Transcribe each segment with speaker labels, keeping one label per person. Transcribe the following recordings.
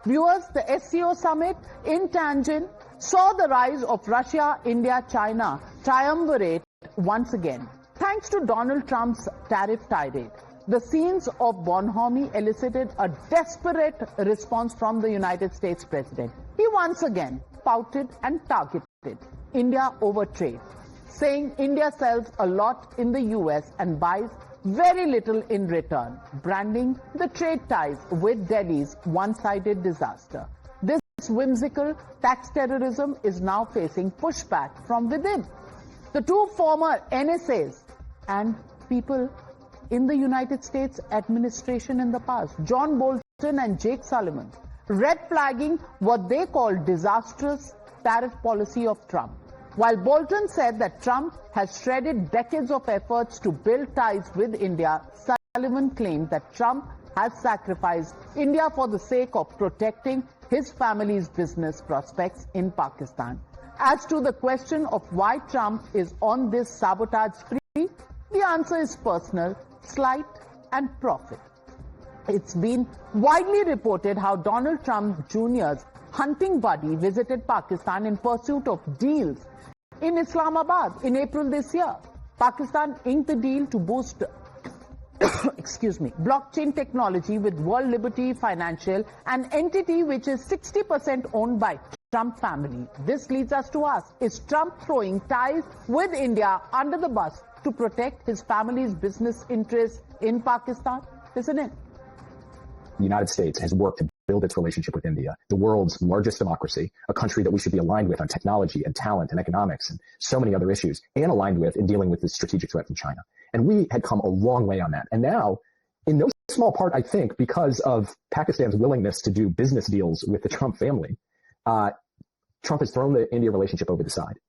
Speaker 1: Viewers, the SCO Summit in Tianjin saw the rise of Russia, India, China triumvirate once again. Thanks to Donald Trump's tariff tirade, the scenes of bonhomie elicited a desperate response from the United States President. He once again pouted and targeted India over trade, saying India sells a lot in the U.S. and buys very little in return, branding the trade ties with Delhi's one-sided disaster. This whimsical tax terrorism is now facing pushback from within. The two former NSAs and people in the United States administration in the past, John Bolton and Jake Sulliva, red flagging what they call disastrous tariff policy of Trump. While Bolton said that Trump has shredded decades of efforts to build ties with India, Sullivan claimed that Trump has sacrificed India for the sake of protecting his family's business prospects in Pakistan. As to the question of why Trump is on this sabotage spree, the answer is personal, slight and profit. It's been widely reported how Donald Trump Jr.'s hunting buddy visited Pakistan in pursuit of deals in Islamabad in April this year. Pakistan inked the deal to boost blockchain technology with World Liberty Financial, an entity which is 60% owned by Trump family. This leads us to ask, is Trump throwing ties with India under the bus to protect his family's business interests in Pakistan? Listen in.
Speaker 2: The United States has worked to build its relationship with India, the world's largest democracy, a country that we should be aligned with on technology and talent and economics and so many other issues, and aligned with in dealing with this strategic threat from China. And we had come a long way on that. And now, in no small part, I think, because of Pakistan's willingness to do business deals with the Trump family, Trump has thrown the India relationship over the side.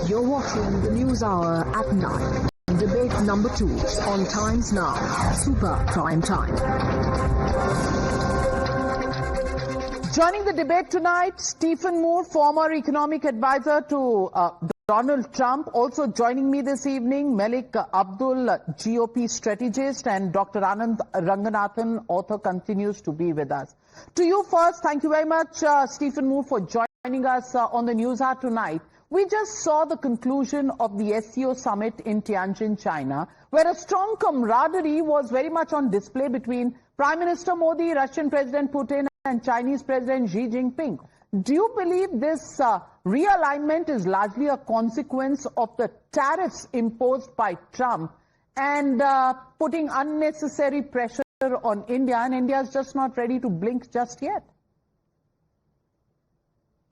Speaker 3: You're watching the News Hour at 9. Debate number 2 on Times Now, Super Prime Time.
Speaker 1: Joining the debate tonight, Stephen Moore, former economic advisor to Donald Trump. Also joining me this evening, Malik Abdul, GOP strategist, and Dr. Anand Ranganathan, author, continues to be with us. To you first, thank you very much, Stephen Moore, for joining us on the News Hour tonight. We just saw the conclusion of the SCO Summit in Tianjin, China, where a strong camaraderie was very much on display between Prime Minister Modi, Russian President Putin, and Chinese President Xi Jinping. Do you believe this realignment is largely a consequence of the tariffs imposed by Trump and putting unnecessary pressure on India, and India is just not ready to blink just yet?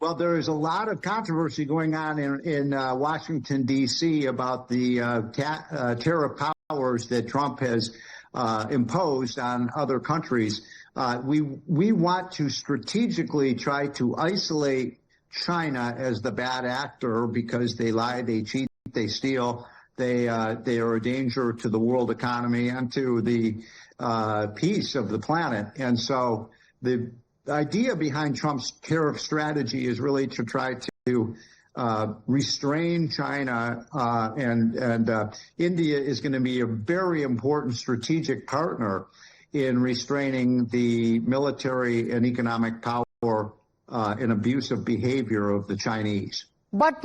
Speaker 4: Well, there is a lot of controversy going on in Washington, D.C. about the tariff powers that Trump has imposed on other countries. We want to strategically try to isolate China as the bad actor because they lie, they cheat, they steal. They are a danger to the world economy and to the peace of the planet. And so the idea behind Trump's tariff strategy is really to try to restrain China, and India is going to be a very important strategic partner in restraining the military and economic power and abusive behavior of the Chinese.
Speaker 1: But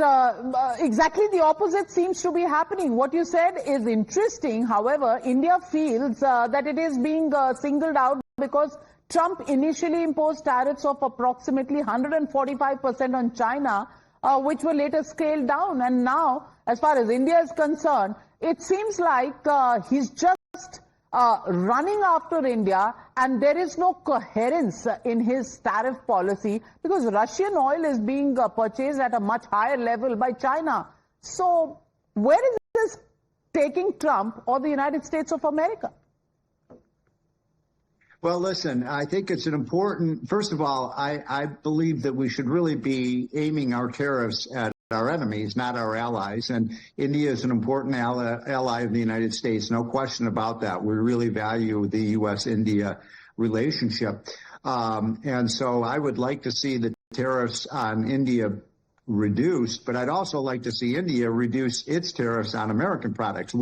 Speaker 1: exactly the opposite seems to be happening. What you said is interesting. However, India feels that it is being singled out because Trump initially imposed tariffs of approximately 145% on China, which were later scaled down. And now, as far as India is concerned, it seems like he's just running after India, and there is no coherence in his tariff policy because Russian oil is being purchased at a much higher level by China. So where is this taking Trump or the United States of America?
Speaker 4: Well, listen, I think it's an important, first of all, I believe that we should really be aiming our tariffs at our enemies, not our allies. And India is an important ally of the United States, no question about that. We really value the U.S.-India relationship. And so I would like to see the tariffs on India reduced, but I'd also like to see India reduce its tariffs on American products.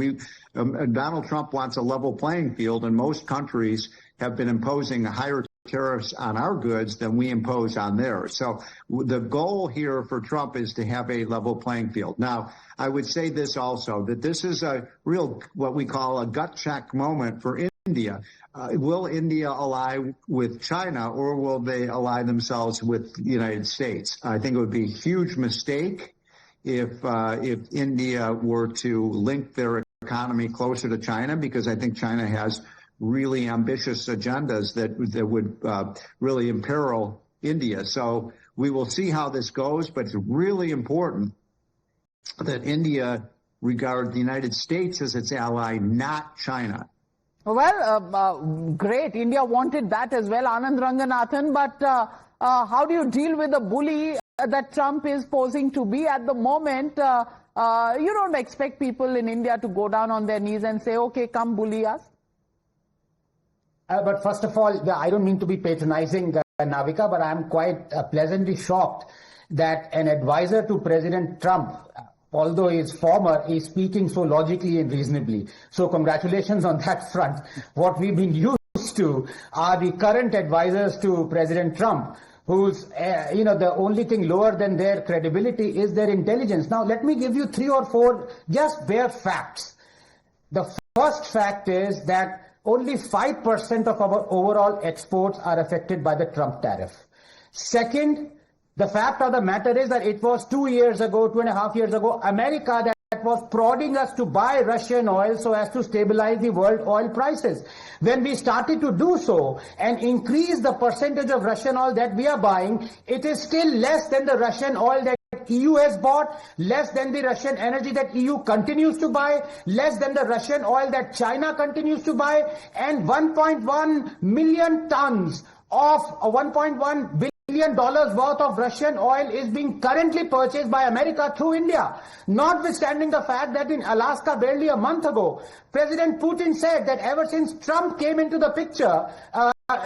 Speaker 4: Donald Trump wants a level playing field, and most countries have been imposing higher tariffs on our goods than we impose on theirs. So the goal here for Trump is to have a level playing field. Now, I would say this also, that this is a real, what we call a gut check moment for India. Will India ally with China, or will they ally themselves with the United States? I think it would be a huge mistake if India were to link their economy closer to China, because I think China has really ambitious agendas that would really imperil India. So we will see how this goes, but it's really important that India regard the United States as its ally, not China.
Speaker 1: Well, great. India wanted that as well, Anand Ranganathan. But how do you deal with the bully that Trump is posing to be at the moment? You don't expect people in India to go down on their knees and say, okay, come bully us.
Speaker 5: But first of all, I don't mean to be patronizing, Navika, but I'm quite pleasantly shocked that an advisor to President Trump, although he is former, is speaking so logically and reasonably. So congratulations on that front. What we've been used to are the current advisors to President Trump, who's, the only thing lower than their credibility is their intelligence. Now, let me give you 3 or 4 just bare facts. The first fact is that only 5% of our overall exports are affected by the Trump tariff. Second, the fact of the matter is that it was 2.5 years ago, America that was prodding us to buy Russian oil so as to stabilize the world oil prices. When we started to do so and increase the percentage of Russian oil that we are buying, it is still less than the Russian oil that EU has bought, less than the Russian energy that EU continues to buy, less than the Russian oil that China continues to buy, and 1.1 million tons of $1.1 billion worth of Russian oil is being currently purchased by America through India. Notwithstanding the fact that in Alaska barely a month ago, President Putin said that ever since Trump came into the picture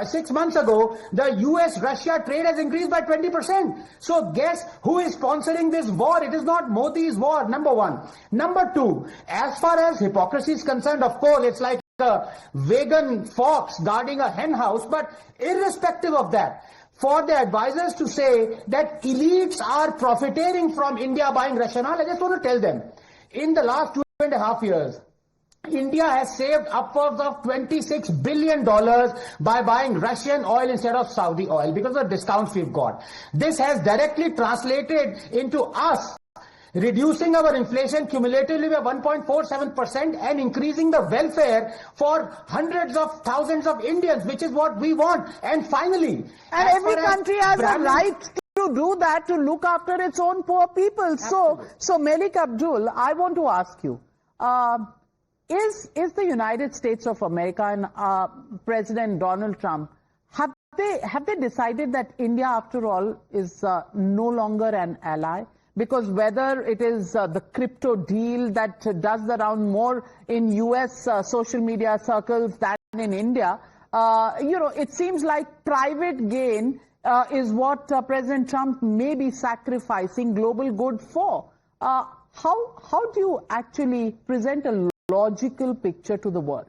Speaker 5: 6 months ago, the U.S.-Russia trade has increased by 20%. So guess who is sponsoring this war? It is not Modi's war, number one. Number two, as far as hypocrisy is concerned, of course, it's like a vegan fox guarding a hen house, but irrespective of that, for the advisors to say that elites are profiteering from India buying Russian oil, I just want to tell them, in the last 2.5 years, India has saved upwards of $26 billion by buying Russian oil instead of Saudi oil because of the discounts we've got. This has directly translated into us reducing our inflation cumulatively by 1.47% and increasing the welfare for hundreds of thousands of Indians, which is what we want. And finally,
Speaker 1: and every country has a right to do that, to look after its own poor people.
Speaker 5: Absolutely.
Speaker 1: So Malik Abdul, I want to ask you, is the United States of America and President Donald Trump, have they decided that India, after all, is no longer an ally? Because whether it is the crypto deal that does the round more in U.S. Social media circles than in India, it seems like private gain is what President Trump may be sacrificing global good for. How do you actually present a logical picture to the world?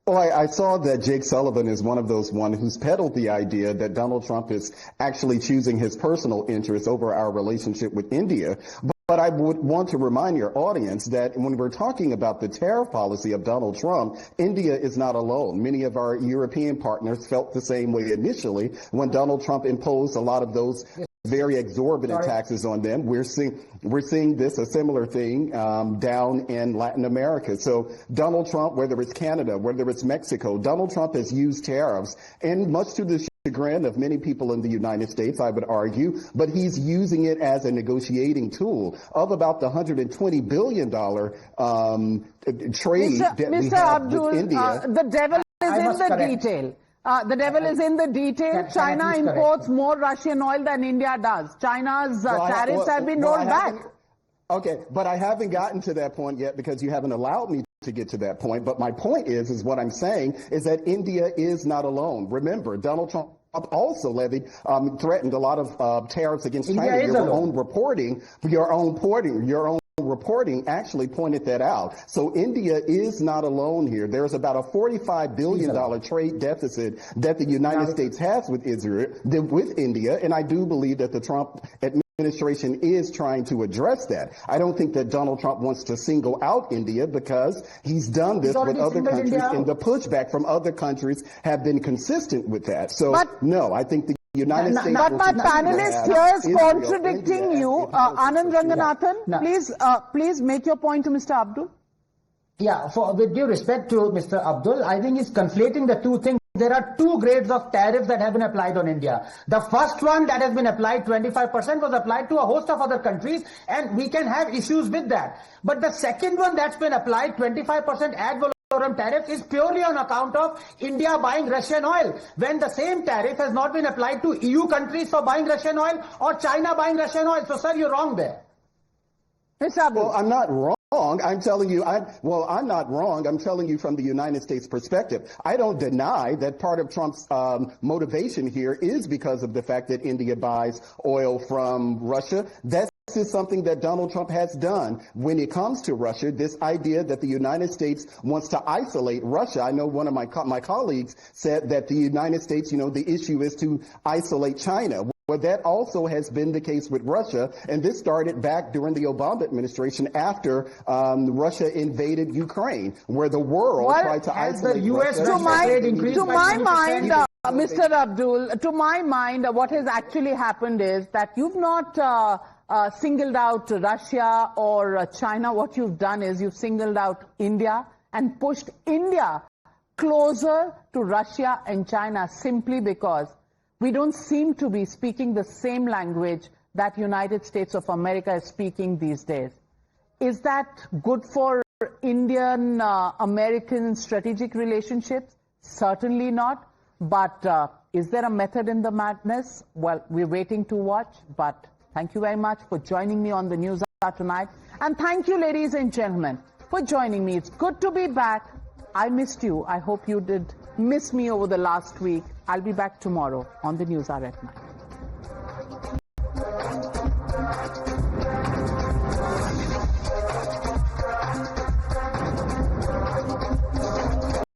Speaker 6: Oh, I saw that Jake Sullivan is one of those who's peddled the idea that Donald Trump is actually choosing his personal interests over our relationship with India. But I would want to remind your audience that when we're talking about the tariff policy of Donald Trump, India is not alone. Many of our European partners felt the same way initially when Donald Trump imposed a lot of those very exorbitant taxes on them. We're seeing a similar thing down in Latin America. So Donald Trump, whether it's Canada, whether it's Mexico, Donald Trump has used tariffs, and much to the chagrin of many people in the United States, I would argue, but he's using it as a negotiating tool of about the $120 billion trade that we have with India.
Speaker 1: The devil is in the detail. The devil is in the detail. China imports more Russian oil than India does. China's tariffs have been rolled back.
Speaker 6: Okay, but I haven't gotten to that point yet because you haven't allowed me to get to that point. But my point is what I'm saying is that India is not alone. Remember, Donald Trump also threatened a lot of tariffs against China. Your own reporting actually pointed that out. So India is not alone here. There's about a $45 billion trade deficit that the United States has with India, and I do believe that the Trump administration is trying to address that. I don't think that Donald Trump wants to single out India because he's done this with other countries, and the pushback from other countries have been consistent with that. So no, I think the United States.
Speaker 1: But my panelist here is contradicting you. Anand Ranganathan, please make your point to Mr. Abdul.
Speaker 5: Yeah, with due respect to Mr. Abdul, I think he's conflating the two things. There are two grades of tariffs that have been applied on India. The first one that has been applied, 25%, was applied to a host of other countries, and we can have issues with that. But the second one that's been applied, 25% ad valorem tariff, is purely on account of India buying Russian oil, when the same tariff has not been applied to EU countries for buying Russian oil or China buying Russian oil. So, sir, you're wrong there.
Speaker 6: Well, I'm not wrong. I'm telling you, I'm not wrong. I'm telling you from the United States perspective. I don't deny that part of Trump's motivation here is because of the fact that India buys oil from Russia. This is something that Donald Trump has done when it comes to Russia, this idea that the United States wants to isolate Russia. I know one of my colleagues said that the United States, the issue is to isolate China. Well, that also has been the case with Russia, and this started back during the Obama administration after Russia invaded Ukraine, where the world tried to isolate
Speaker 5: the U.S.
Speaker 6: Russia.
Speaker 1: To my mind, Mr. Abdul, to my mind, what has actually happened is that you've not singled out Russia or China. What you've done is you've singled out India and pushed India closer to Russia and China simply because we don't seem to be speaking the same language that United States of America is speaking these days. Is that good for Indian-American strategic relationships? Certainly not. But is there a method in the madness? Well, we're waiting to watch. But thank you very much for joining me on the News Hour tonight. And thank you, ladies and gentlemen, for joining me. It's good to be back. I missed you. I hope you did miss me over the last week. I'll be back tomorrow on the News Hour at 9.